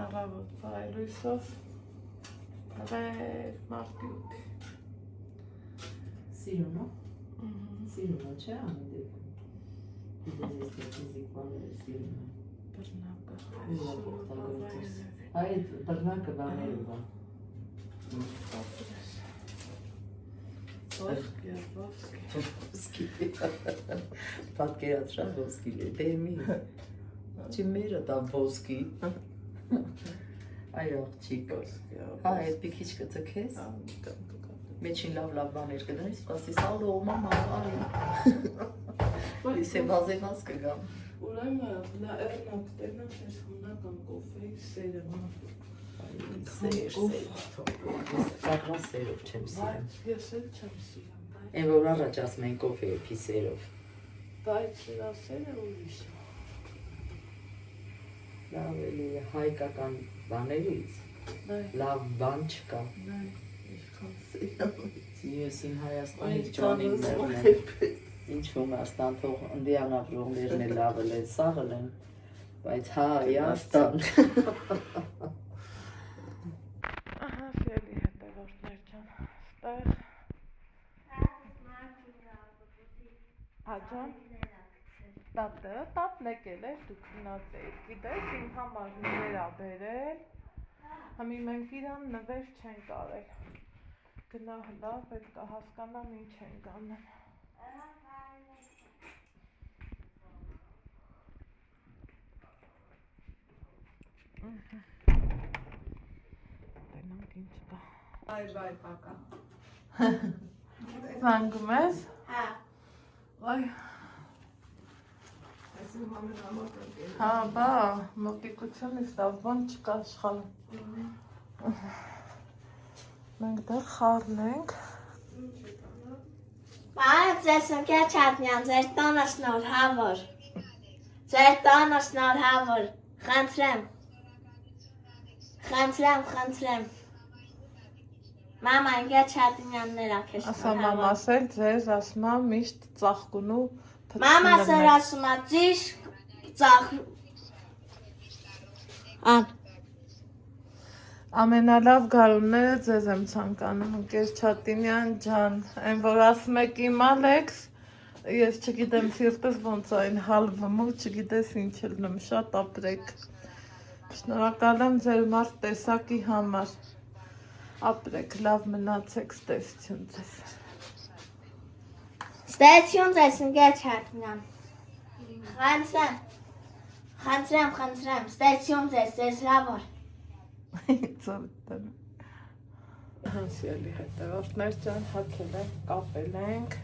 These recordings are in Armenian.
Առավոտ վայելույսով մարտի 8-ի Սիրուն է? Սիրուն է, չէ՞ անի դեպքում։ Գիտես ես ֆիզիկ բաները սիրուն է։ Բռնակը Այդ բռնակը բաներով է։ Ոսկի պատկերացրա ոսկի դեմի Չի մերը դա ոսկի Այ աղջիկ Հա, այդ մի քիչ կծքես Մեջին լավ բաներ կդնես, սպասի սալո մամա արի Ես է բազևաս կգամ Ուրեմն նա էրնակ տենակ ես հունական կոֆեի սերը Սակրան սերով չեմ սիրում Ես էլ չեմ սիրում Են որ առաջ ասում են կոֆեի պիսերով Բայց նրա սերը ուրիշ Լավ էլի հայկական բաներից լավ բան չկա Ես իմ Հայաստանից ջանիներն են Ինչ Հունաստան թող ընդիանավրողներն է լավել են, սաղել են Բայց Հայաստան Ահա սիրելի հետևորդներ ջան Ստեղ Աջան Տապն եկել էր դուք գնաց էիք Գիտես իմ համար նվեր ա բերել Համի մենք իրան նվեր չենք արել Գնա լավ էլ կհասկանամ ինչ ենք անել Տենանք ինչ կա Բայ պակա Զանգում ես? Հա Այ Այսինքն համենամոտ ընկել Հա, բա, մոտիկությունից լավ բան չկա աշխարհում Մենք դեռ խառն ենք Բայց ձեզ ընկեր Չատնյան, ձեր տանը շնորհավոր Ձեր տանը շնորհավոր Խնդրեմ Մամա ընկեր Չատնյաններ ա քեզ Ասա մամաս էլ ձեզ ասում ա միշտ ծաղկունու Մամա սեր ասում ա ճիշտ ծաղ Ան Ամենալավ գարունները ձեզ եմ ցանկանում ընկեր Չատնյան ջան Այն որ ասում եք իմ Ալեքս Ես չգիտեմ սիրտս ոնց այն հալվում ու չգիտես ինչ ելնում շատ ապրեք Շնորհակալ եմ ձեր մարդ տեսակի համար Ապրեք, լավ մնացեք, ստեսություն ձեզ Ստեցյուն ձեզ ընկեր Չատնյան Խնդրեմ, ստեցյուն ձեզ լավոր Ծովտեմ Սիրելի հետևորդներ ջան, հագել ենք, կապել ենք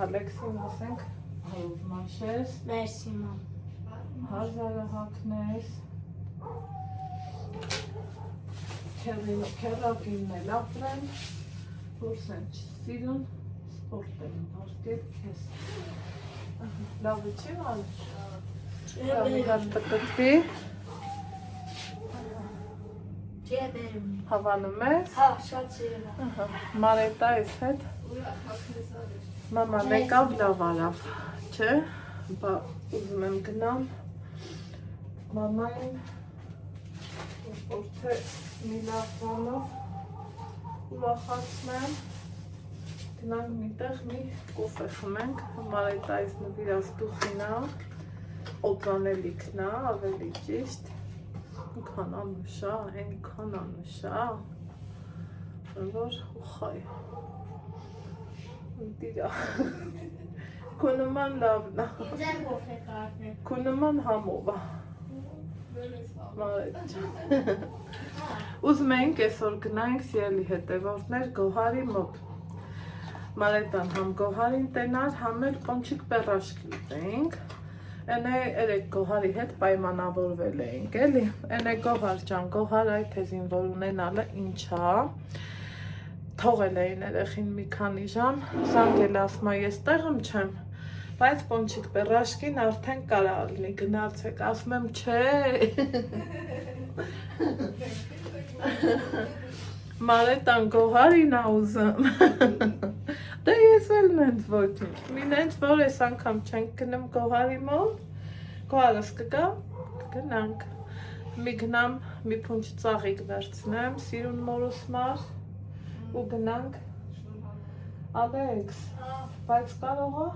Ալեքսին ասենք հայով մաշես Մերսի մամ Հազարը հագնես Քերակինն էլ ապրեն Որս են չսիրուն Սպորտ են հարկել կեզ Լավը չի ալ Լավը հատ պտտվի Հավանում ես Հա, շատ սիրում Մարետա ես հետ Մաման եկավ լավ արավ Չէ Բա ուզում եմ գնամ Մամային Որթե մի լավ բանով ուրախացնեմ Գնանք միտեղ մի կոֆե խմենք Մարետայից նվիրաստուխին ա Օծանելիքն ա ավելի ճիշտ Այնքան անուշա Որ ուխայ Դիրա Կոնոման լավն ա Ձեր կոֆե կարդնեմ Կոնոման համով ա Ուզում ենք այսօր գնանք սիրելի հետևորդներ Գոհարի մոտ Մարետան համ Գոհարին տենար, համ էլ պոնչիկ պերաշկ լուծենք Էնե երեք Գոհարի հետ պայմանավորվել էինք, էլի Էնե Գոհար ջան, Գոհար այդ թեզին որ ունենալը ինչ ա Թողել էին երեխին մի քանի ժամ Զանգել ասում ա ես տեղում չեմ Բայց պոնչիկ պերաշկին արդեն կարա լինի գնացեք Ասում եմ չէ Մարետան Գոհարին ա ուզում Դե ես էլ նենց ոչինչ Մի նենց որ ես անգամ չենք գնում Գոհարի մոտ Գոհարս կգա Գնանք մի գնամ մի փունջ ծաղիկ վերցնեմ, սիրուն մորուս մար ու գնանք Ալեքս, բայց կարող է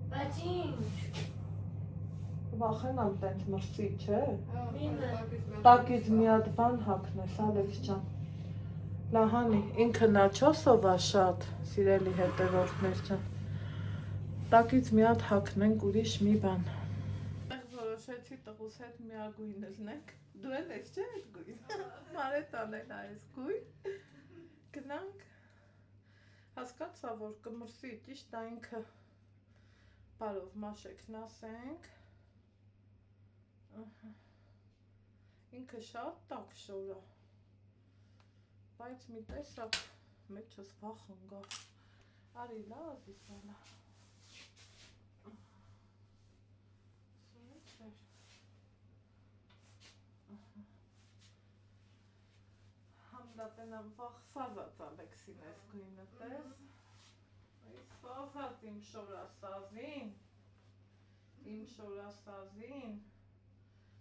Բայց ինչ։ վախենամ տենց մրսի, չէ։ Մինը։ Տակից մի հատ բան հագնես, Ալեքս ջան։ Լահանի, ինքը նաչոսով է շատ, սիրելի հետևորդներ ջան։ Տակից մի հատ հագնենք ուրիշ մի բան։ Որոշեցի տղուս հետ միագույն լնենք։ Դու էլ ես չէ այդ գույն։ Մարետան էլ այս գույն։ Գնանք։ Հասկացա, որ կմրսի ճիշտ է ինքը բարով մաշեքն ասենք։ Ինքը շատ տակ շոր է։ Բայց մի տեսակ մեջս վախ ընկավ։ Արի լազի սանա։ Համլատենամ վախ սազած Ալեքսին ես գույնը տես։ Այս սազած իմ շորասազին։ Իմ շորասազին։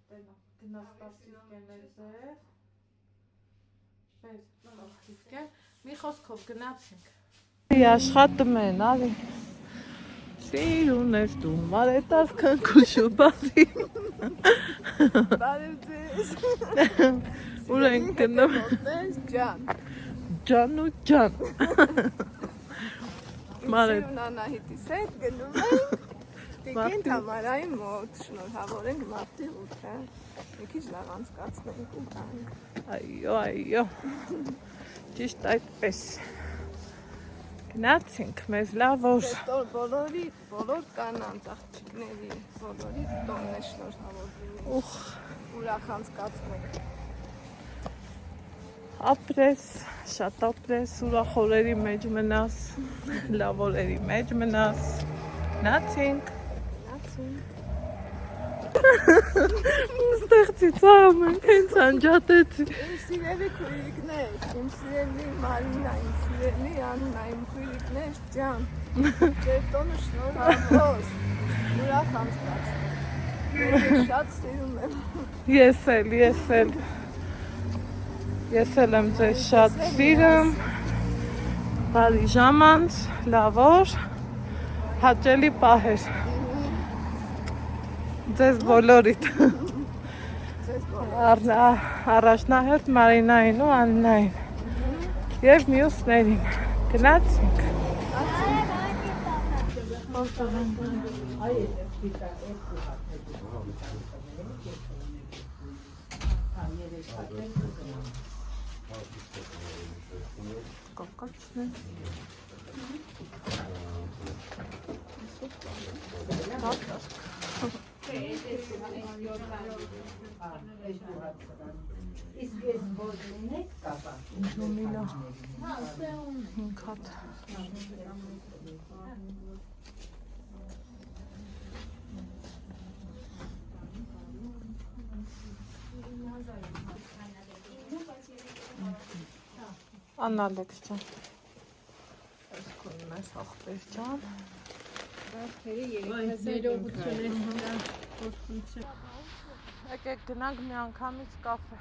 Տենամ գնաս տասիվկեն էր ձեր։ Բեր տասիվկեն։ Մի խոսքով գնացինք։ Աշխատում են, արի։ Սիրուն ես դու, մարետավ քնքուշու բացի։ Բարև ձեզ։ Ուր ենք գնում։ Ջան։ Ջան ու ջան։ Մարետ։ Սիրուն Անահիտիս հետ գնում ենք Տիկին Թամարայի մոտ, շնորհավոր ենք մարտի 8-ը։ Մի քիչ լավ անցկացնենք ու տանք։ Այո, այո։ Ճիշտ այդպես։ Գնացինք, մեզ լավ որ։ Հետո բոլոր կանանց աղջիկների, բոլորի տոնն է շնորհավոր լինի։ Ուխ, Ուրախ անցկացնենք։ ապրես, շատ ապրես, ուրախ օրերի մեջ մնաս, լավ օրերի մեջ մնաս։ Գնացինք։ Ստեղծի ծաղում ենք, հենց անջատեցի։ Իմ սիրելի քույրիկներ, իմ սիրելի Մարինա, իմ սիրելի Աննա, իմ քույրիկներ ջան, ձեր տոնը շնորհավոր, ուրախ անցկացնենք, ես շատ սիրում եմ։ Ես էլ եմ ձեզ շատ սիրում, բարի ժամանց, լավ օր, հաճելի պահեր, ձեզ բոլորիդ, առաջնահերթ Մարինային ու Աննային և մյուսներին, գնացինք։ Կոկոչն է։ Իսկ ես բոդին եք կապա։ Նոմինա 5 հատ։ Աննա Ալեքս ջան։ Այս քույրն է ախպեր ջան։ Եկեք գնանք մի անգամից կաֆե։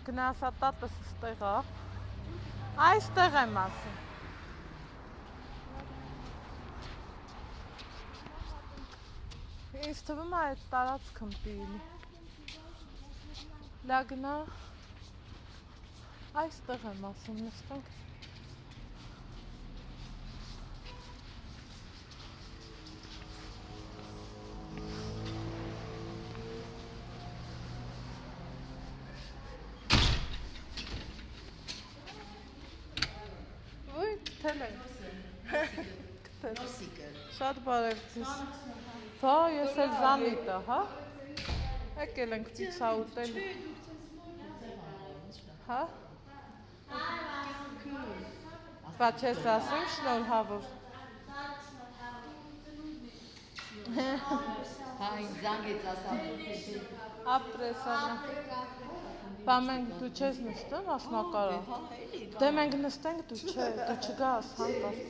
Գնասա տատս ստեղ է։ Այստեղ եմ ասում։ Ինձ թվում է այդ տարածքում պիտի։ Լա գնա։ Այստեղ եմ ասում, նստենք։ Ոյ, կթել եմ։ Շատ բարև ձեզ։ Բա, ես էլ Զանիտը, հա։ Եկել ենք պիցա ուտել։ Հա։ Բա չես ասում շնորհավոր։ Հա, ինձ զանգեց ասամ։ Ապրես անա։ Բա մենք դու չես նստում, ասմակարա։ Դե մենք նստենք, դու չգաս, հանկարծ։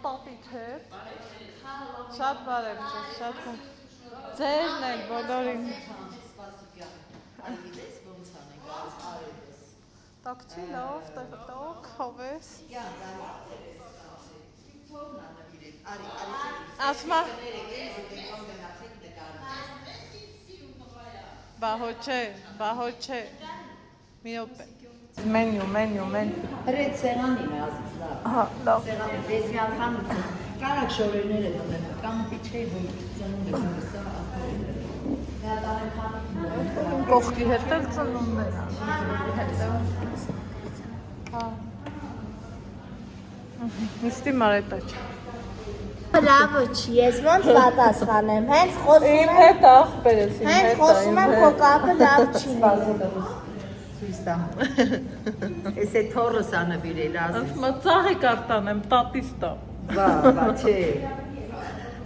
Պապիդ հետ։ Շատ բարև ձեզ, շատ բարև։ Ձերն էլ բոլորին։ Տակցի լավ, տակ, հովես։ Ասմա։ Բահոչե։ Մի օպե։ Մենյու։ Հրետ սեղանին է ասից լավ։ Հա, լավ։ Սեղանին դեսյան խանութը։ Կարակ շորերները դնել, կամ պիչկեի որ ծնունդ է կորսա ախորերը։ Կողքի հետ էլ ծնունդներ Հա։ Նիստի մարետա չէ։ Բրավո չի, ես ոնց պատասխանեմ, հենց խոսում Իմ եմ, հետ աղբեր ես, իմ հետ քո կապը լավ չի։ Սույս տամ։ Ես է թորս անվիրել ազից։ Ասմա ծաղի կարտանեմ, տատիս տա։ Բա, չէ։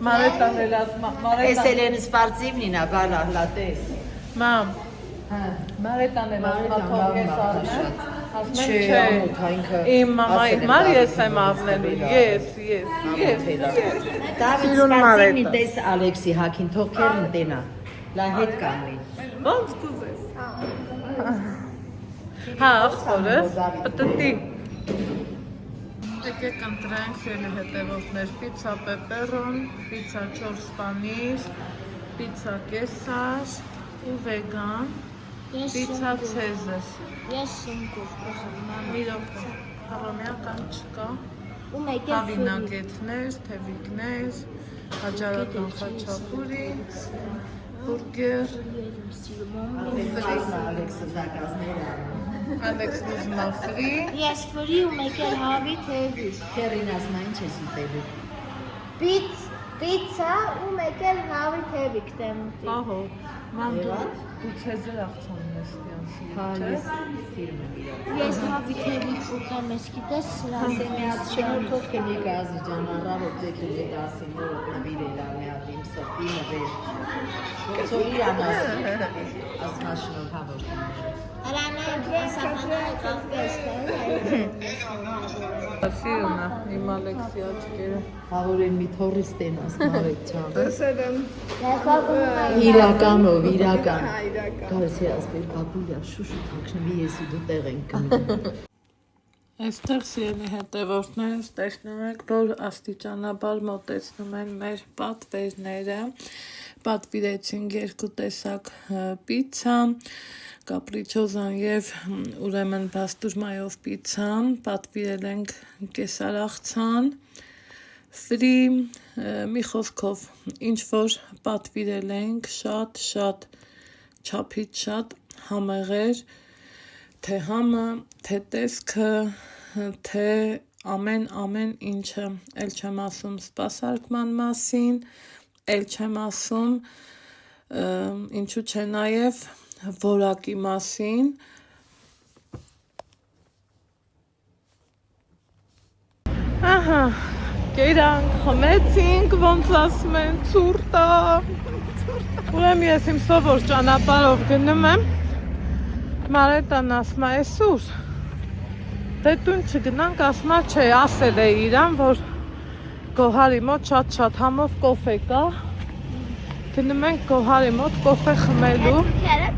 Մարետան էլ ասմա, Ես էլ են սպարծիվնինա, բալա, լատես։ Մամ, Մարետան էլ ասմա թող ես արնեմ, ասմեն չէ, իմ մամայի մար ես եմ ասնելու, ես։ Դավիթ սպարծիվնի տես Ալեքսի հակին, թող կերն տենա, լա հետ կամի։ Ոնց կուզես։ Հա, ախորս, պտտի։ Եկեք ընտրենք սելի հետևորդներ, պիցա պեպերոն, պիցա 4 սպանիր, պիցա կեսար ու վեգան, պիցա ցեզեր։ Ես սունկուր կուզում եմ։ Մի րոպե, հավամյական չկա, Ու մեկ էլ հավինագետներ, թևիկներ, հաջարական խաչապուրի, բուրգեր, Ալեքսը զակազները։ Ալեքսն ուզում افری, Ես ֆրի ու մեկ էլ հավի թևի։ Կերին ասմա ինչ ես ուտելու։ Պիցա ու մեկ էլ հավի թևի կտեմ ուտի։ ահո, ման դու ցեզեր աղցանն ես տյանսի, Հա, ես ֆիրմ եմ իրար։ Ես հավի թևի ուտեմ, ես գիտես սրանց եմ Շնորհքով կնիկ Ազիջան, առավոտ ձեքել է 10-ին որ նվիրել ամեհատ իմ սրտի նվեր։ Ոնցո իրան ասմա շնորհավոր։ Սիրունա, իմ Ալեքսի աչկերը։ Հավոր են մի թորիս տեն ասմարեք չան։ Տեսել եմ։ Իրականով, իրական։ Կարս է ասպեր կապուլյա շուշու թաքնվի ես ու դու տեղ ենք կնում։ Այստեղ սիրելի հետևորդներս տեսնում եք, որ աստիճանաբար մոտեցնում են մեր պատվերները։ Պատվիրեցինք 2 տեսակ պիցա, կապրիչոզան եւ ուրեմն բաստուրմայով պիցան, պատվիրել ենք կեսարաղցան, ֆրի, մի խոսքով, ինչ որ պատվիրել ենք, շատ չափից շատ համեղեր, թե համը, թե տեսքը, թե ամեն ինչը, էլ չեմ ասում սպասարկման մասին, էլ չեմ ասում, ինչու չէ նաև որակի մասին, ահա, կերանք, խմեցինք, ոնց ասում են, ցուրտա, ուրեմն ես իմ սովոր ճանապարհով գնում եմ, Մարետան ասում է սուր, դե տուն չգնանք, ասում է չէ, ասել է իրան, որ Գոհարի մոտ շատ համով կոֆե կա, գնում ենք Գոհարի մոտ կոֆե խմելու,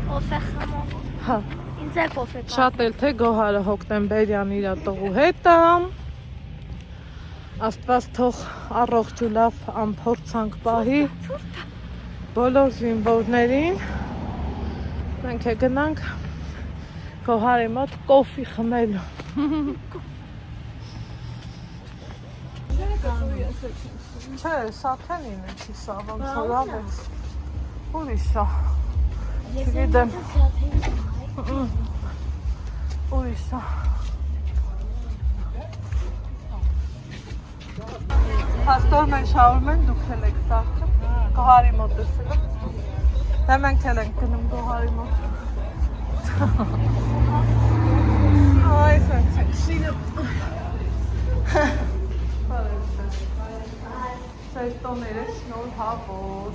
կոֆե խմող, հա, ինձ է կոֆե կա, շատ էլ թե Գոհարը հոկտեմբերյան իր տղու հետ է, Աստված թող առողջ ու լավ ամփորձանք պահի բոլոր զինվորներին, մենք գնանք Գոհարի մոտ կոֆի խմելու։ Չէ, սաթենին է չի սա, ոնց որ ավեց, ուրիշ է, չգիտեմ, ուրիշ է։ Հաստոր մեն շարում են, դուք էլ եք սաղթը, Գոհարի մոտ դսել եմ, դե մենք էլ ենք գնում Գոհարի մոտ։ Այ սենց ենք շինը։ Ձեր տոները շնորհավոր։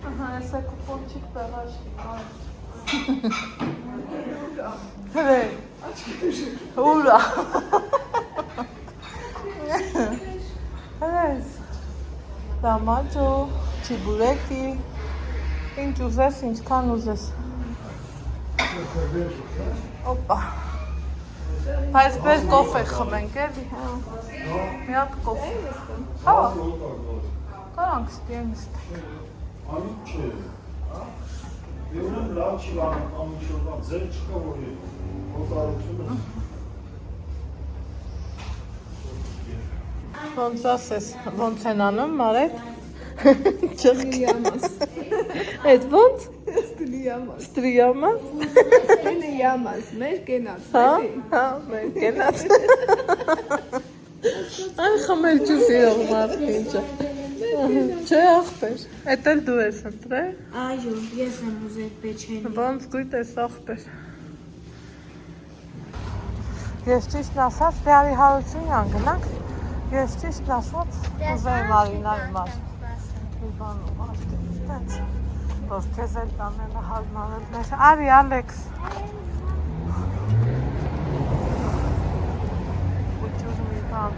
Ահա, ես է կուպոնչիկ պեղաշկի մարդ։ Հրե, ուրա։ Բրես, դամաջո, չիբուրեկի, ինչ ուզես, ինչքան ուզես։ Օպա, բայց բեր կոֆե խմենք էլի, մի հատ կոֆե։ Հա, կարանք ստիեն ստենք։ Անիք չէ, ուրեմն լավ չի ամիջով, ձեր չկա որ հոտարությունը։ Ոնց ասես, ոնց են անում, Մարեկ։ Ստրիամաս։ Այդ ոնց։ Ստրիամաս։ Ստրիամաս։ Ստրիամաս, մեր կենաց, Հա, էլի։ հա, մեր կենաց։ Այն խմել ջուս իրող մարդ ինչը։ Չէ աղբեր, էդ էլ դու ես ընտրել։ Այո, ես եմ ուզել պեչենի։ Ոնց գույտ ես աղբեր։ Ես ճիշտն ասած, դեարի հարությունյան գնանք, ես ճիշտն ասած, ուզեի Մարինայի մար։ Մի բանում աշտի, տենց, որ քեզ էլ տանելը հարմանել մեր, արի Ալեքս։ Ուջուր մի բան։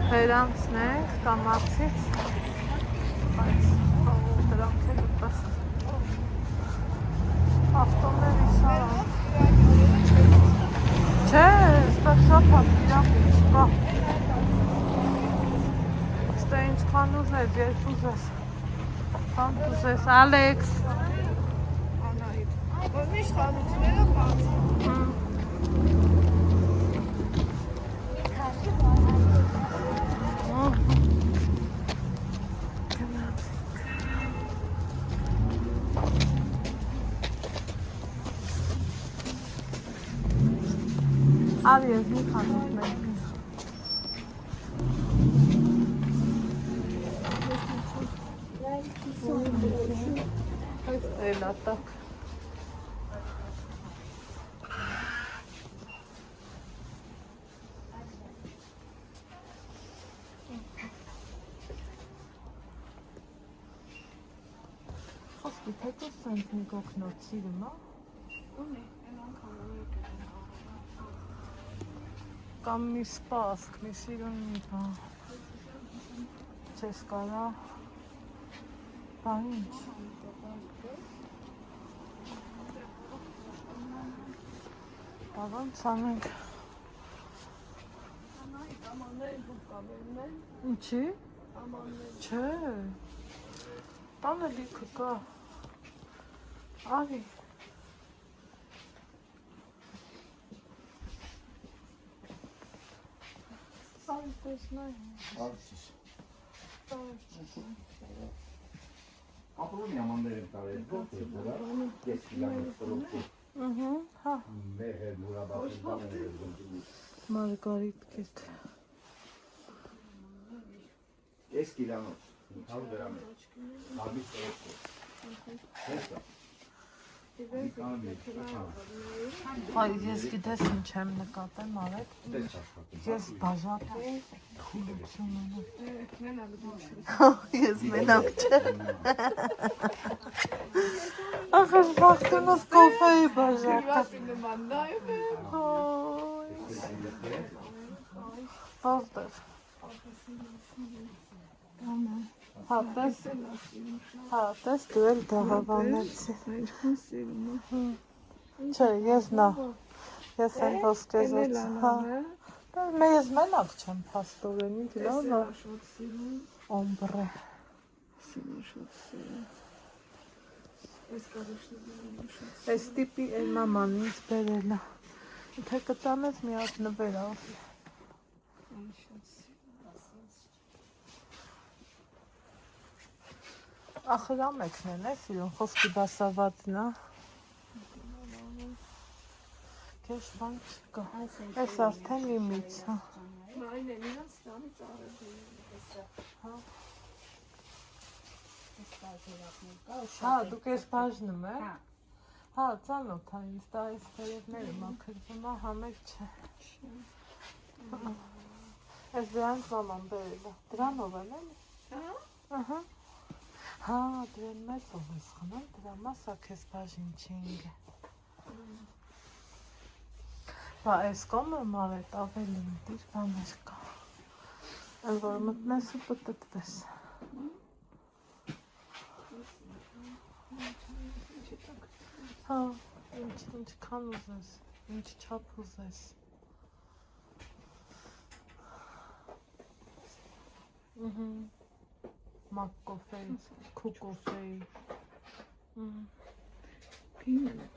Վերանցնենք կամացից, բայց դրանք էլ ուտեղ ավտոների շարան։ Չէ, ստացապատ իրավ չկա։ Ստե ինչքան ուզես, երբ ուզես։ Քան ուզես, Ալեքս։ Անահիտ։ Որ միշտ խանութները բաց։ Արի ես մի խանութ մենք։ Էլա տակ։ Խոսքի թեկուս սենց մի կոքնոտ սիրում, հա? Կամ մի սպասք, մի սիրուն մի բան, չես կարա, բան ինչ, բավան ծանենք, ինչի, չէ, տանը լիքը կա, արի, Ապրում ամաններ եմ տարել, ո՞ր է դա, ես կիլամետրով կրոպի։ հա, Մեր հետ մուրաբասին տանել եմ գնդիմի։ Մարգարիտ կետ, Ես կիլամոց, 500 դրամ է, հաբից կրոպ է։ Հեսա։ Այ ես գիտես ինչ եմ նկատեմ արեք, ես բաժատի խուլություն ունեմ, ես մենակ չեմ, ախր վաղտնուս կոֆեի բաժատ, որտեղ, հա տես դու էլ դաղավանեցի, չէ ես նա, ես եմ ոսկեզոց, ես մենակ չեմ պաստորեն, ինչ լավ է, օմբրե, ես տիպի էլ մաման ինձ բերել է, թե կտանես մի հատ նվեր ասի, ախր ամեքն են է սիրուն, խոսքի բասավատն է, կեշ բան չկա, ես արդեն իմից, հա, հա, դուք ես բաժնում է, հա, ծանոթ հա, ինձ դա ես վերևները մաքրվում է, համեք չէ, ես դրանք մաման բերել է, դրանով են էլի, հա, դրան մեծով ես խնամ, դրա մասա կեզ բաժին չինգ է, Բա այս կոմը մարդ ավելի դիր բաներ կա։ Այն որ մտնես ու պտտվես։ Հա, ինչքան ուզես, ինչ չափ ուզես։ Մակ կոֆեի, քու կոֆեի։ Գինը։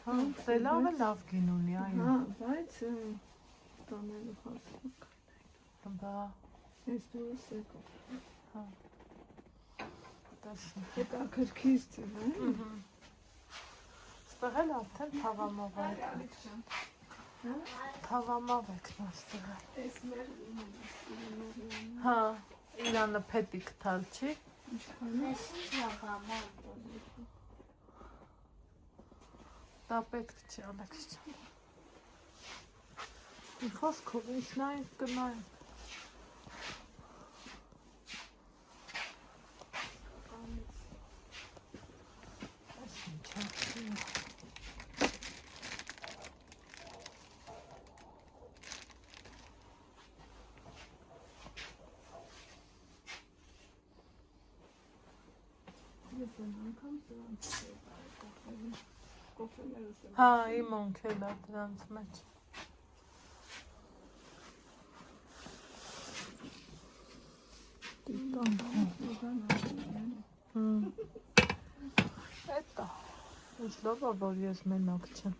Հա, սելավը լավ գին ունի, այո։ Հա, բայց տանելու հասակ։ Բա, Ես դուրս եկա։ հա։ Տեսնի։ Հետաքրքիր է, հա։ Ստեղ էլ արդեն թավամավ եք։ Թավամավ եք նստեղել։ Ես մեր Հա, իրանը փետիկ թալ չի։ Ես լավամա։ Դա պետք չի, Ալեքս ջան։ Մի խոսքով ինչ նայենք կնայենք։ Այս ինչ է։ Ես անգամ սրանց կոֆեներս եմ։ Հա, իմ օնքել է դրանց մեջ։ Էտա, ինչ լավ է, որ ես մենակ չեմ։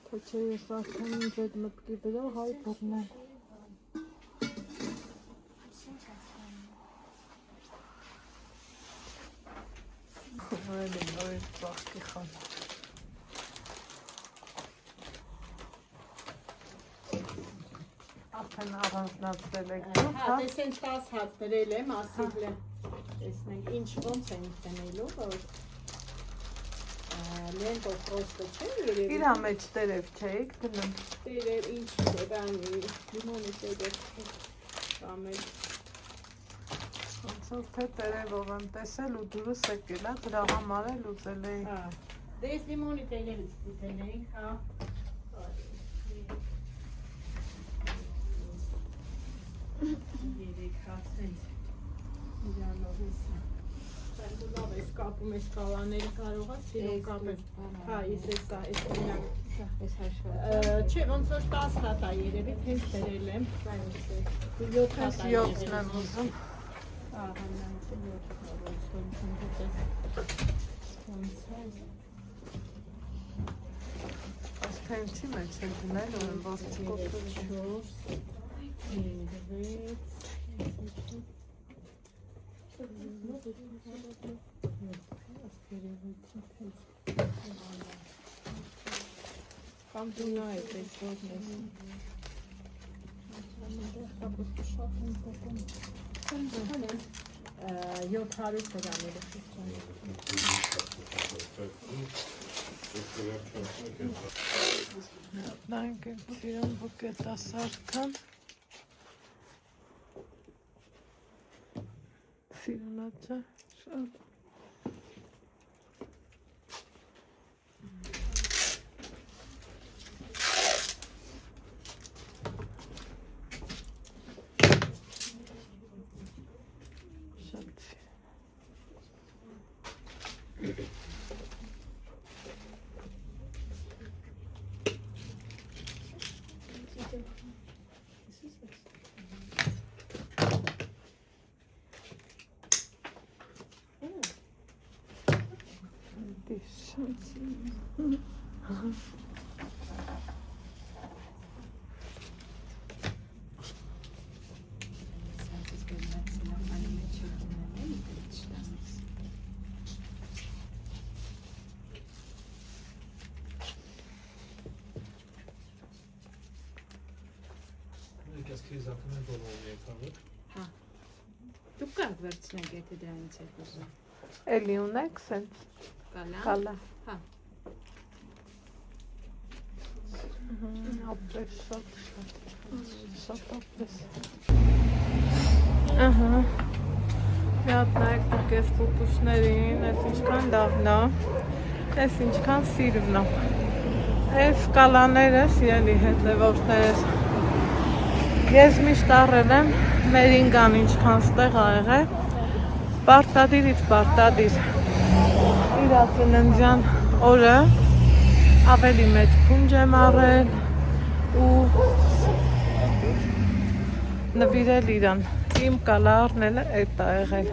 Թե չէ ես արդեն ինձ այդ մտքի վրա հայ բռնել։ Նորել եմ նորել ծաղկի խան։ Արդեն առանձնացրել եք դուք, Հա, տեսեն 10 հատ դրել եմ, ասել եմ։ Տեսնենք ինչ ոնց են տնելու, որ լենտով պրոստը չէ երևի։ Իրա մեջ տերև չէիք դնում։ Տերև ինչ է, բանի, լիմոնի տերև ամեն։ Ոնցով թե տերևով եմ տեսել ու դուրս եկել է, դրա համար էլ ուզել էի։ Հա, դες լիմոնի տերևից դիտենք, հա։ Երեք հատ սենց իրանով եսա։ Սայնու լավ ես կապում ես կալաների կարող ես իրոք կապել։ Հա, ես եսա, ես իրանք։ Չէ, ոնց որ 10 հատ է երևի, հենց դրել եմ։ 7 հատ է 7-ն եմ ուզում։ Ահա, նայց 7 Այս թե ինչի մեջ է դնել, որ ոչ չկոպտել։ 4 Կամ դու նայես այս որն ես։ 700 դրամերը Նայենք իրան բուկետասարքան։ Սիրունացը շատ։ Ես քեզ ապրում եմ բոլորը եկավը։ Հա։ Դուք կարող վերցնեք, եթե դրանից եք ուզում։ Էլի ունեք սենց։ Կալա։ Կալա։ Հա։ Ապրես շատ ապրես։ Ահա։ Միատ նայեք դուք ես պուպուշներին, ես ինչքան լավն է, ես ինչքան սիրուն է։ Այս կալաները սիրելի հետևորդներս ես միշտ առել եմ մերինգան ինչքան ստեղ ա եղել պարտադիրից պարտադիր իր ծննդյան օրը ավելի մեծ փունջ եմ առել ու նվիրել իրան իմ կալարները էտ ա եղել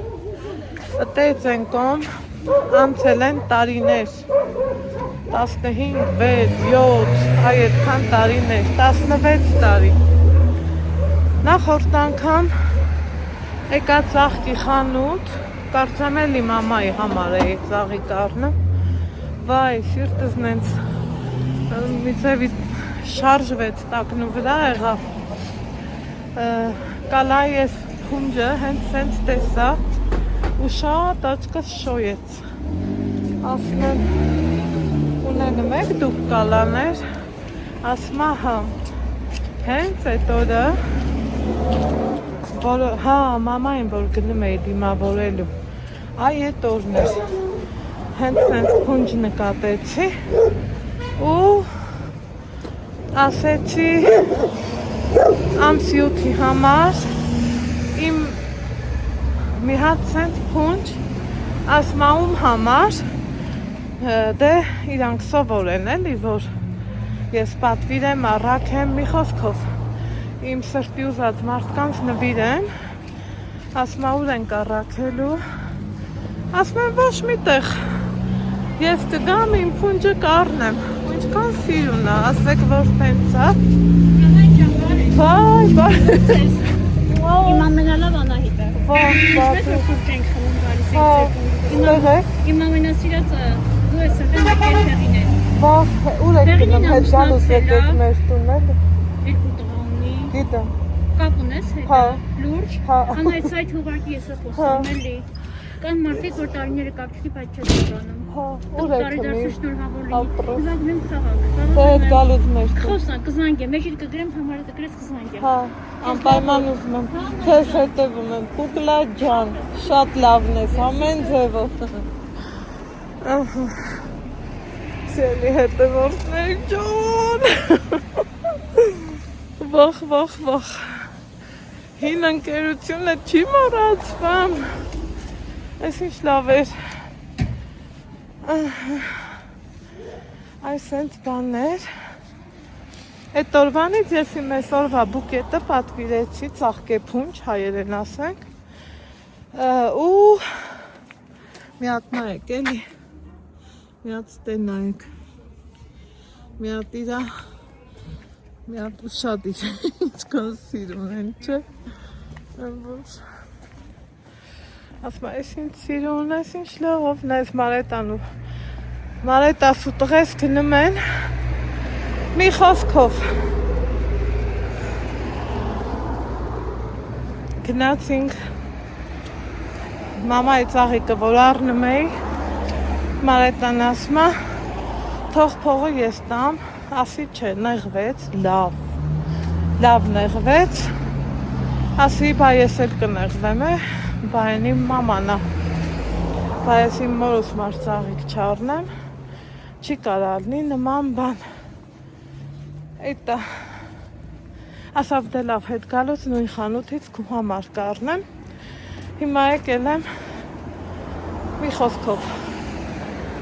ըտեց են կոմ անցել են տարիներ 15, 6, 7, այդքան տարիներ, 16 տարի նախորդ անգամ եկա ծաղկի խանութ կարծեմ էլ իմ մամայի համար էի ծաղի կառնը վայ, սիրտս նենց միցևի շարժվեց տակնու վրա եղավ կալայի ես փունջը հենց սենց տեսա ու շատ աչքս շոյեց ասում եմ ունենում եք դուք կալաներ ասում հա հենց այդ օրը հա մամային որ գնում էի դիմավորելու այ այդ օրն էր հենց սենց փունջ նկատեցի ու ասեցի ամսյութի համար իմ մի հատ սենց փունջ ասմաում համար դե իրանք սովոր են էլի որ ես պատվիրեմ առաքեմ մի խոսքով իմ սրտի ուզած մարդկանց նվիրեմ ասմա ուր ենք առաքելու ասում եմ ոչ մի տեղ ես կգամ իմ փունջը կառնեմ ինչքան սիրուն ա ասեք որ տենց ա վայ Իմ ամենալավ Անահիտը։ Ինչպես որ խուրջ ենք խմում գալիս ենք Իմ ամենասիրածը դու ես եղել եկել հեղին են։ Ուր եք գնում հետ գալուս եկեք մեր տուն էլ։ Երկու տղա ունի։ Գիտեմ։ Կապ ունես հետը, լուրջ։ Անայց այդ ուղղակի ես է խոսում էլի։ Կան մարդիկ, որ տարիները կապ չունի, բայց չեն ծառանում։ Ուր եք Տարեդարձը շնորհավոր ապրես։ լինի։ Գնանք խաղալ։ Դե հետ գալուց մեր տուն։ Խոսան, կզանգ եմ, մեջիդ կգրեմ, համարը կգրես կզանգ եմ։ Անպայման ուզում եմ, քեզ հետևում եմ, Կուկլա ջան, շատ լավն ես, ամեն ձևով։ Սիրելի հետևորդներ ջան։ Վախ։ Հին ընկերությունը չի մոռացվում։ Այս ինչ լավ էր։ Այս հենց բաներ։ Այդ օրվանից ես իմ այսօրվա բուկետը պատվիրեցի ծաղկե փունջ, հայերեն ասենք ու մի հատ նայեք էլի մի հատ ստենայեք մի հատ իրա մի հատ շատ իր ինչքան սիրուն են չէ ասում այս ինչ սիրուն ես ինչ լավն ես Մարետաս ու տղես գնում են մի խոսքով գնացինք մամայի ծաղիկը որ առնում էի Մարետան ասում է թող փողը ես տամ ասի չէ նեղվեց լավ նեղվեց ասի բա ես էլ կնեղվեմ բա են իմ մաման է բա ես իմ մորս մար ծաղիկ չառնեմ չի կարա լինի նման բան Էտա ասավ դե լավ հետ գալուց նույն խանութից քու համար կառնեմ հիմա եկել եմ մի խոսքով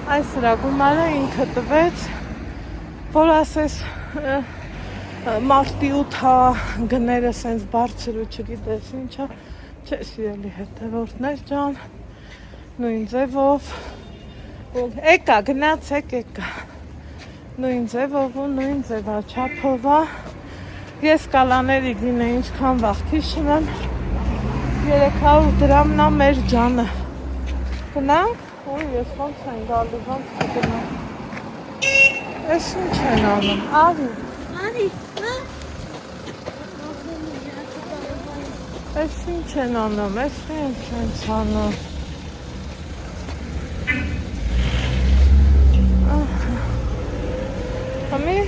այս սրա գումարը ինքը տվեց որ ասես մարտի 8-ա գները սենց բարձր ու չգիտես ինչա չէ սիրելի հետևորդներ ջան նույն ձևով եկա գնացեք եկա նույն ձևով ու նույն ձևաչափով ես կալաների գինը ինչքան վաղ հիշում եմ 300 դրամն է մեր ջանը գնանք ու ես ոնց են գալու ոնց կգնամ ես ինչ են անում արի ես ինչ են անում ես ինչ են անում Համի,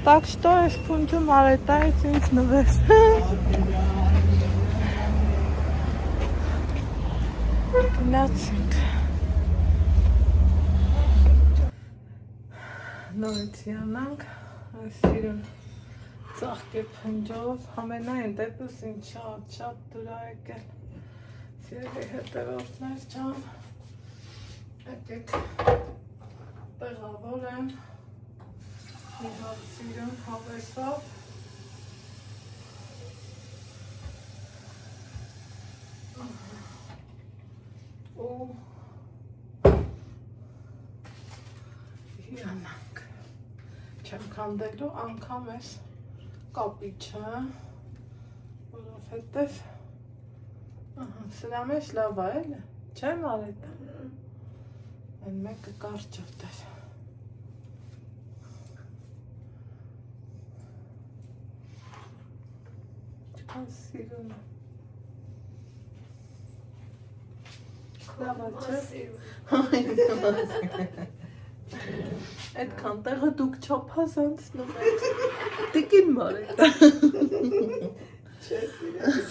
так что ես փունջում արետայից ինձ նվեր Գնացինք նորից յանանք, սիրուն ծաղկե փնջով, համենայն դեպս ինձ շատ դուր ա եկել, սիրելի հետևորդներ ջան, եկեք տեղավոր եմ, մի հատ սիրուն հավեսով, ու հիրանանք, չեմ կանդելու անգամ ես կապիչը, որովհետև սրա մեջ լավ է էլ, չեմ արետ, են մեկը կարճով դեր, չկան սիրուն է, լավ է չէ, այդքան տեղը դուք չափազ անցնում եք, տիկին մարետ, Չես իրես։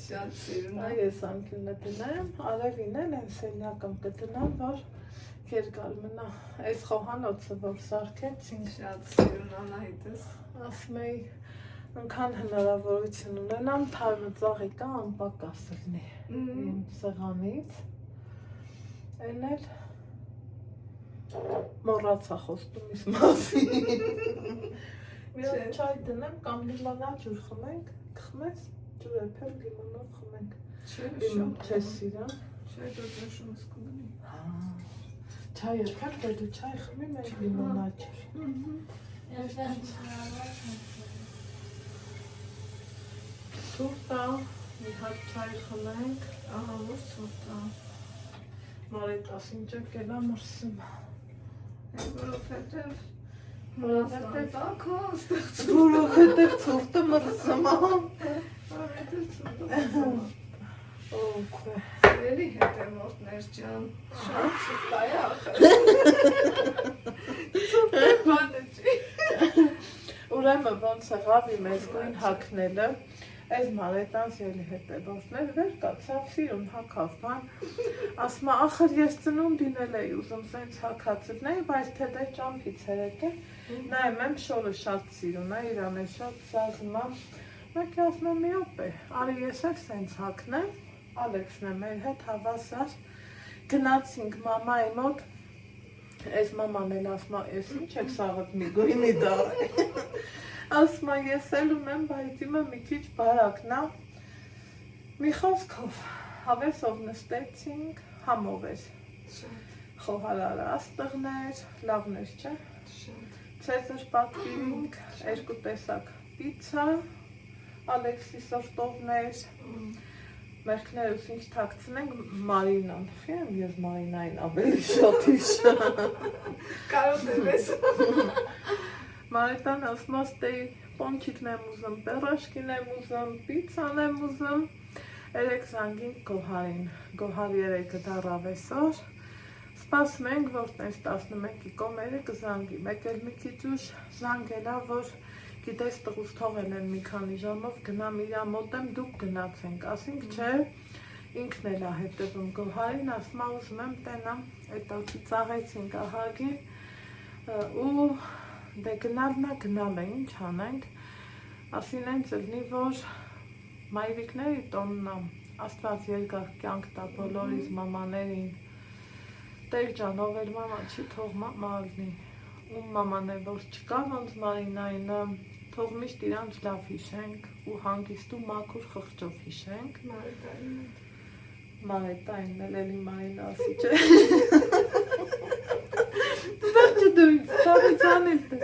Շատ սիրուն է։ Ես անկյունը դնեմ, արևին էլ եմ սենյակում կդնեմ, որ երկար մնա, այս խոհանոցը, որ սարքեցինք, Շատ սիրուն Անահիտս։ ասում էի, ընքան հնարավորություն ունենամ, թարմը ծաղիկա անպակաս լինի իմ սեղանից, այն էլ մոռացա խոստումիս մասին, մի հատ չայ դնեմ կամ լիմանա ջուր խմենք, կխմես, ջուր էփել լիմանով խմենք, չես սիրան, Չէ, դու ճաշումս կունի։ չայ էփել, դե դու չայ խմի մենք լիմանա ջուր, սուրտա, մի հատ չայ խմենք, Ահա, որ սուրտ է։ մարետ ասինջը կելա մրսում, Որովհետև որովհետև տակո ստեղծում։ որովհետև ծուրտը մրսում է, Որովհետև սուրտը։ ով է, Սիրելի հետևորդներ ջան, շատ սուրտ է ախր։ Սուրտ է բանը չի։ ուրեմն ոնց եղավ իմ այս գույն հագնելը, այս մարետան սիրելի հետևորդներ վեր կացավ սիրուն հագավ բան, ասում է ախր ես ծնունդին էլ էի ուզում սենց հագածներ, բայց թե դե ճամփից էր եկել, նայում եմ շորը շատ սիրուն է, իրան է շատ զազում է, մեկի ասում եմ մի օպ է, արի ես էլ սենց հագնեմ, Ալեքսն է մեր հետ հավասար, գնացինք մամայի մոտ, այս մաման էլ ասում է, ես ինչ եք սաղըտ մի գույնի դարի, ասում է, ես էլ ունեմ, բայց իմը մի քիչ բարակն է, մի խոսքով, հավեսով նստեցինք, համով էր, խոհարարը աստղներ, լավներ չէ, ցեզր պատվիրինք, երկու տեսակ պիցա, Ալեքսիսով տողներ, մերկներս ինչ թակցնենք Մարինան, խիեմ ես Մարինային ավելի շատ իշա, Կարող դեպես։ Մարետան ասում աստեի պոնչիկն եմ ուզում, պերաշկին եմ ուզում, պիցան եմ ուզում, երեք զանգին գոհարին, գոհար երեկը դարավ այսօր, սպասում ենք, որ տես 11-ի կոմերը կզանգի, մեկ էլ մի քիչ ուշ զանգելա, որ գիտես տղուս թողել են մի քանի ժամով, գնամ իրա մոտ եմ, դուք գնացենք, ասինք չէ, ինքն էլ է հետևում գոհարին, ասում է ուզում եմ տենամ, այդ ոցի ծաղեցինք ահագին, ու դե գնալն է, գնալ է, ինչ անենք, ասին են ծլնի, որ մայրիկների տոնն է, աստված երկար կյանք տա բոլորիս մամաներին, տեր ջան, ով էլ մամա չի, թող մամա ալնի, ում մաման է, որ չկա, ոնց Մարինային, թող միշտ իրանց լավ հիշենք ու հանգիստ ու մաքուր խղճով հիշենք, Մարետային էլ էլի Մարինա ասի չէ, վերջը դու ինձ ծավից անել դե,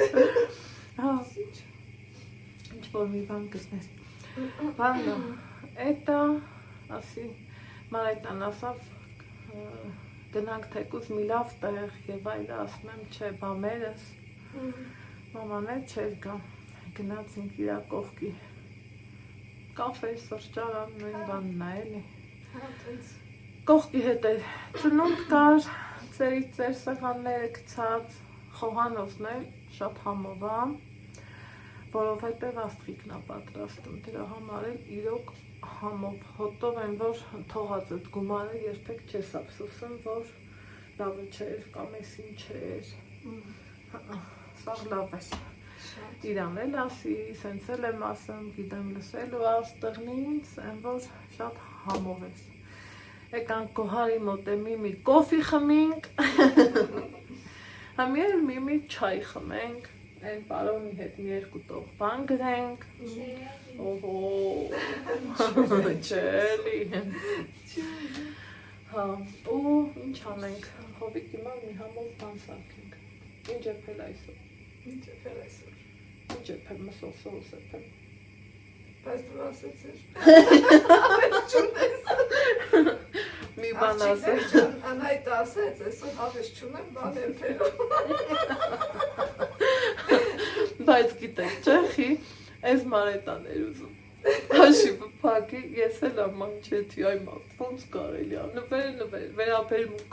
ինչ որ մի բան կզներ, բանա, էտա, ասի, Մարետան ասավ, գնանք թեկուզ մի լավ տեղ և այլ ասում եմ չէ, բամերս, մաման էլ չէր գա, գնացինք իրա կողքի, կաֆե սրճարան, նույն բանն է էլի, կողքի հետ էր ծնունդ կար, ծերից ծեր սեղանները գցած, խոհանոցն էլ շատ համով է, որովհետև աստղիկն է պատրաստում, դրա համար էլ իրոք համով հոտով են, որ թողածդ գումարը երբեք չես ափսոսում, որ լավը չէր, կամ էսին չէր։ Սա լավ է։ Իրան էլ ասի, սենց էլ եմ ասում, գիտեմ լսելու աստղնից, են որ շատ համով ես։ Եկանք Գոհարի մոտ է մի կոֆի խմենք, համի էլ մի չայ խմենք, այն պարոնի հետ մի երկու տող բան գրենք, չելի, ու ինչ անենք, հովիկի մար մի համով բան սարքենք, ինչ եփել այսօր։ Ինչ եփել մսով սոուս եփել։ Բայց դու ասեցիր։ Մի բան ասել։ Անայդ ասեց, այսօր հավես չունեմ բան եփելու։ Բայց գիտեք, չեխի, այս մարետաներ ուզում։ Հաշիվը փակի, ես էլ ամանչեցի, այ մարդ, ոնց կարելի է, նվեր, վերաբերմունք,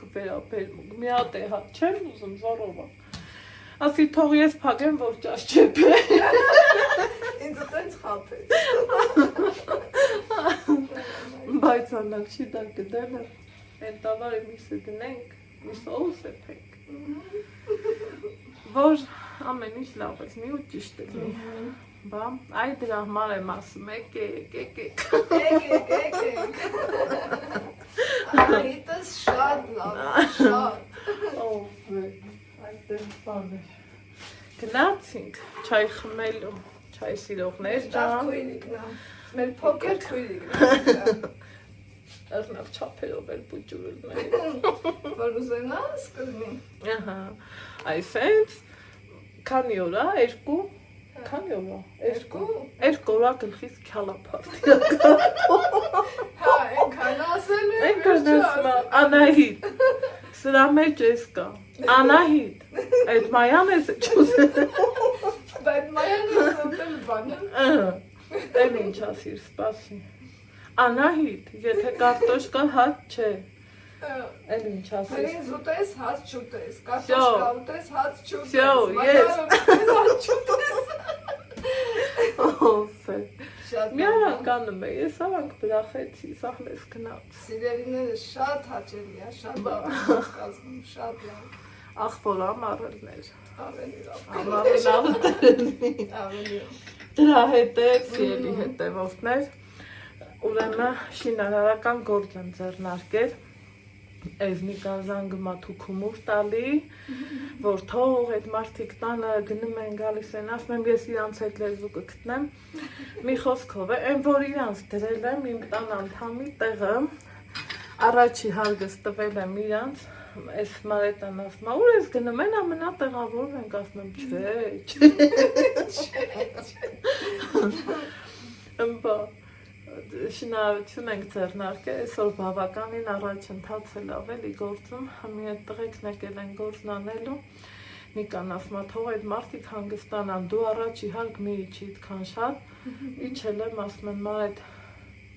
մի հատ է հատ չեմ ուզում, զարովա։ Ասի թող ես փակեմ, որ ճաշ չեփե։ Ինձ տենց խափեց։ Բայց անակ չի դա գդելը, են տավարը միսը գնենք, մի սոուս եփենք։ Որ ամեն ինչ լավ է, մի ու ճիշտ է լինի։ Բա, այ դրա համար եմ ասում, եկեք։ Անահիտս շատ լավ, շատ։ Ով է, այդտեղ բան էր։ Գնացինք չայ խմելու, չայ սիրողներ ջան։ Մեր փոքր քույրիկն Արնավ չափերով էլ բուջուրել մեր։ որ ուզենաս կլինի։ Ահա, այսենց, քանի օր է, երկու, քանի օր է, երկու օր է գլխից քյալափարդի։ Հա, ենքան ասել է, Ենքան ասում է, Անահիտ, սրա մեջ ես կա, Անահիտ, այդ Մայան ես չուզել։ Բայց Մայան ես ուտել բանը։ Էլ ինչ ասիր, սպասի։ Անահիտ, եթե կարտոշկա հաց չէ, էլ ինչ ասիր։ Մերին զուտես, հաց չուտես, կարտոշկա ուտես, հաց չուտես, Всё, Մայան ուտես, հաց չուտես։ Ով է։ Շատ Մի արկանում է, ես ավանք բրախեցի, սաղլես գնաց։ Սիրելիները շատ հաճելի է, շատ լավ կազմում, շատ լավ։ Ախվոր ամառելներ։ Ավելի լավ։ Ամառն Ավելի դրա հետև, սիրելի հետևորդներ, ուրեմն շինարարական գործ եմ ձեռնարկել, Էզնիկան զանգմա թուքումուր տալի, որ թող այդ մարդիկ տանը գնում են գալիս են, ասում եմ ես իրանց այդ լեզու կգտնեմ, մի խոսքով է, այն որ իրանց դրել եմ իմ տան անդամի տեղը, առաջի հարգս տվել եմ իրանց, այս մարետան ասում է, ուր ես գնում են ամենա տեղավորում ենք, ասում եմ չէ, շնորհություն ենք ձեռնարկել, այսօր բավականին առաջ ընթացել ավելի գործում, մի այդ տղեկն եկել են գործն անելու, Նիկան ասում է, թող այդ մարդիկ հանգստանան, դու առաջ իհարկ մի իջի այդքան շատ, իջել եմ, ասում եմ, Մարետ,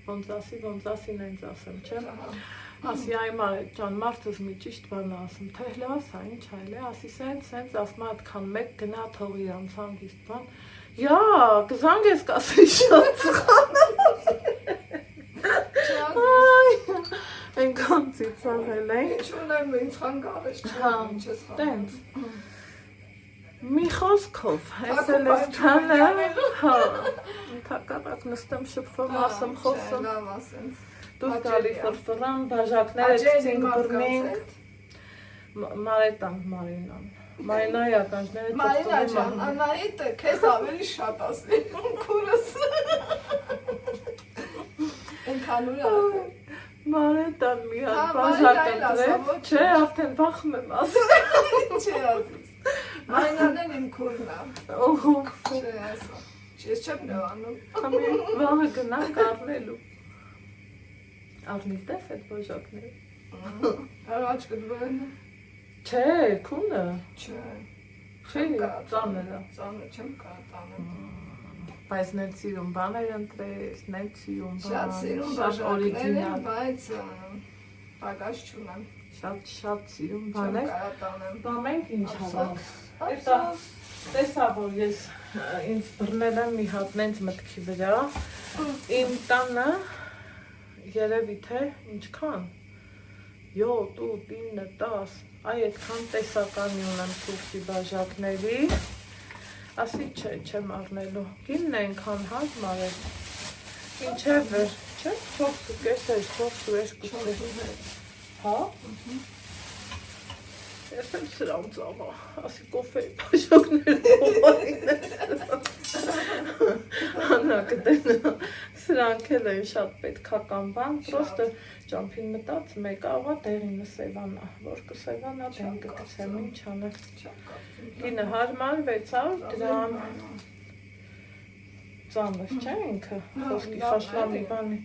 ոնց ասին այնց ասեմ, չէ՞, ասի այ Մարետ ջան, մարդս մի ճիշտ բան ասում, թե լաս, ինչ այլ է, ասի սենց, ասում է, այդքան մեկ գնա թող իրանց հանգիստ բան, յա, կզանգ ես կասի շատ Այնքան ծիծաղել էին։ Ինչ ունեմ, ինձ խանգարես չեմ, ինչ ես տենց։ Մի խոսքով, ես էլ ես քանը, հա, ընդհակառակ նստեմ շփվում, ասեմ խոսում։ Լավ ասենց։ Դուրս գալի ֆրֆրան, բաժակները ցինք բռնենք։ Մարետան, Մարինան։ Մարինայի ականջները Մարինա ջան, Անահիտը քեզ ավելի շատ ասի, քուրս։ Այնքան ուր է։ Մարետան մի հատ բաժակ ընտրեց, չէ, արդեն վախում եմ ասել։ Չէ ասես։ Մարինան էլ իմ քուրն է։ Օհո, Չէ ասա։ Ես չեմ լավանում։ համի վաղը գնանք առնելու։ Առնիլ տես այդ բաժակները։ Առաջ կդվեն։ Չէ, քունը։ Չէ։ Չէ, ծանրը։ Ծանր չեմ կարող տանել։ Բայց նենց սիրում բաներ ընտրես, նենց սիրում բան, Շատ սիրում շատ բաժակներ են, օրիգինալ, բայց պակաս չունեմ։ շատ սիրում Չեմ բաներ։ կարող տանել։ Բա մենք ինչ հավանք։ Ափսոս։ Տեսա, որ ես ինձ բռնել եմ մի հատ նենց մտքի վրա, իմ տանը երևի թե ինչքան, 7, 8, 9, 10 Այ այդքան տեսականի ունեմ սուրճի բաժակների, ասի չէ, չեմ առնելու, գինն է ենքան հազմար է, ինչ է վեր, չէ, 4.5 հա, ես եմ սրան ծավա, ասի կոֆեի բաժակները կողարին է հանակդեն, սրանք էլ են շատ պետքական բան, պրոստը ճամփին մտած մեկը աղա դեղինը սևանա, որ կսևանա դեն կգցեմ, ինչ անել, գինը հարմար 600 դրամ, ծանր չէ ինքը, խոսքի խաշլամի բանի,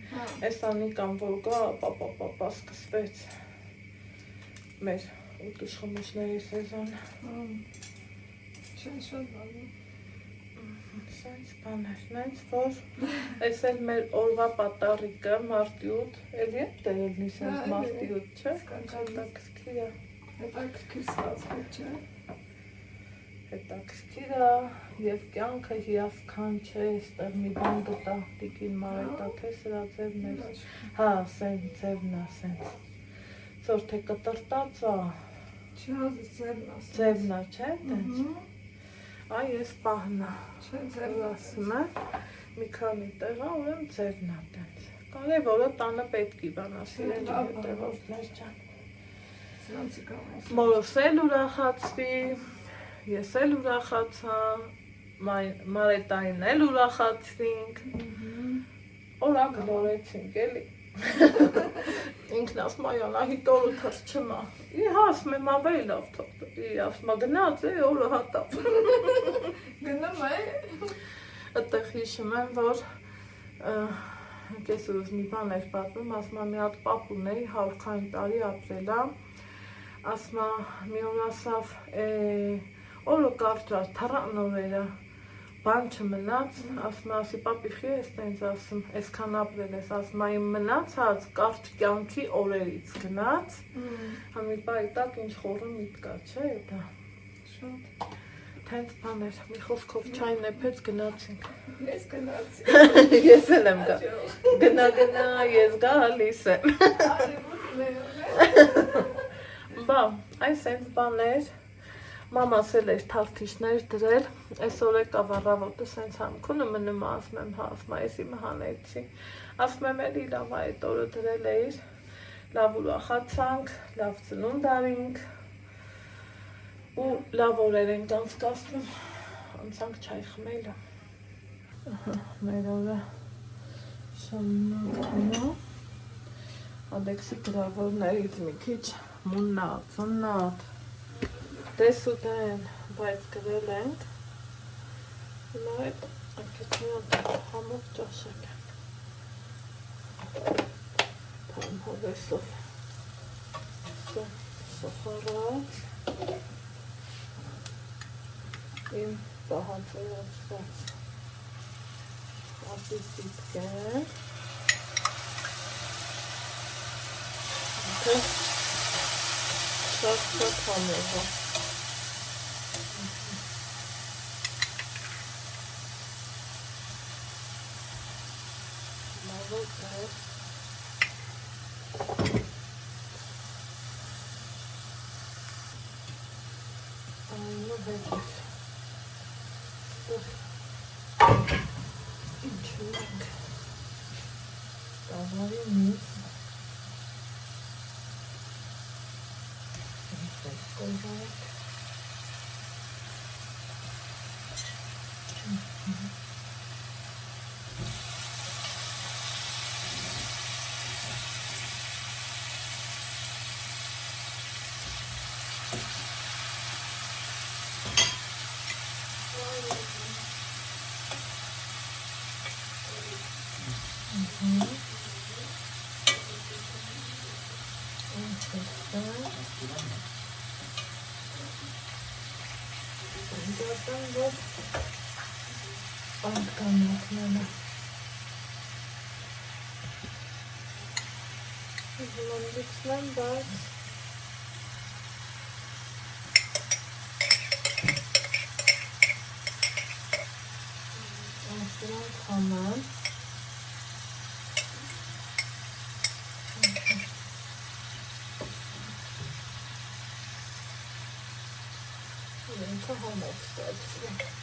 այս անիկան որ գա, պապապապա սկսվեց, մեր ուտուշխմուշների սեզոնը, Չեն շատ բանում։ Սենց բաներ, նենց որ այս էլ մեր օրվա պատառիկը մարտի 8, էլի է դերելնի սենց մարտի 8, չէ, հետաքրքիր է, Հետաքրքիր ստացվել չէ։ հետաքրքիր է և կյանքը հիասքան չէ, ստեղ մի բան գտա տիկին Մարետա, թե սրա ձևն է, հա, սենց ձևն է, սենց, ծոր թե կտրտած է, Չհազը ձևն ասում։ ձևն է, չէ, տենց, այ ես պահնա, Չէ ձևն ասում է, մի քանի տեղա ուրեմ ձևն է տենց, կարևորը տանը պետք իվանա, սիրելի հետևորդներ ջան, Սրանցի կամ մորս էլ ուրախացվի, ես էլ ուրախացա, Մարետային էլ ուրախացվինք, օրա գլորեցինք էլի, ինքն ասում այան ահիտ օրը թաց չմա, ասում եմ ավեի լավ թող, ասում գնաց է օրը հատավ, Գնում է։ այդտեղ հիշում եմ, որ կես ուրս մի բան էր պատմում, ասում մի հատ պապ ունեի 100 տարի ապրելա, ասում մի օր ասավ, օրը կարճա, թռան օրերը, բան չմնաց, ասում ասի պապի խի ես տենց ասում, այսքան ապրել ես, ասում իմ մնացած կարճ կյանքի օրերից գնաց, համի պայի տակ ինչ խորը միտկա, չէ դա, տենց բաներ, մի խոսքով չայն էպեց գնացինք, Ես գնացի։ ես էլ եմ գա, գնա, ես գալիս եմ, բա, այս ենք բաներ, մամաս էլ էր թարթիշներ դրել, այսօր եկավ առավոտը սենց համքունը մնում ասում եմ, հա, ասում ես իմը հանեցի, ասում եմ էլի լավ այդ օրը դրել էիր, լավ ուրախացանք, լավ ծնունդ արինք, ու լավ օրեր ենք անցկացնում, անցանք չայ խմելը, մեր օրը շամնատունա, Ալեքսի գրավորներից մի քիչ մուննատ, ծննատ, Դես ու դեն, բայց գրել ենք, հիմա այդ անկեչնյան համով ճաշակ ենք, պան հովեսով, սոխարած, իմ պահանցերացված ապիսիտ կեն, շատ համով է, ստացվում։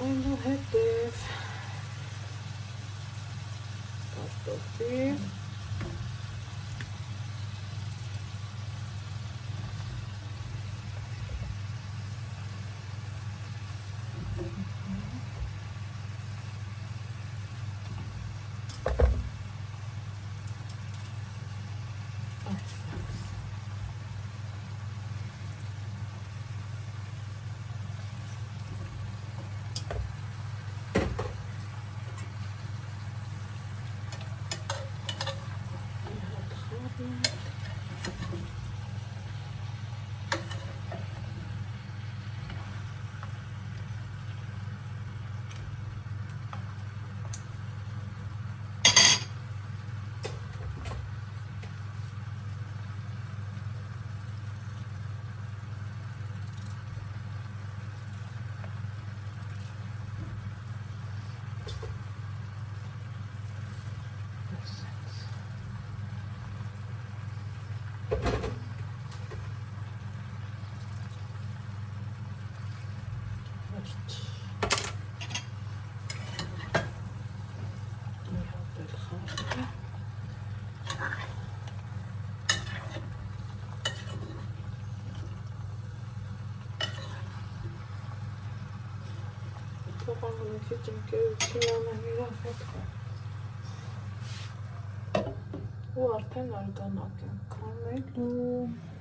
Այնուհետև կարտոֆի Թողանունքի ջնկերություն ամեն իրան հետքա ու արդեն արգանակ եմ կանելու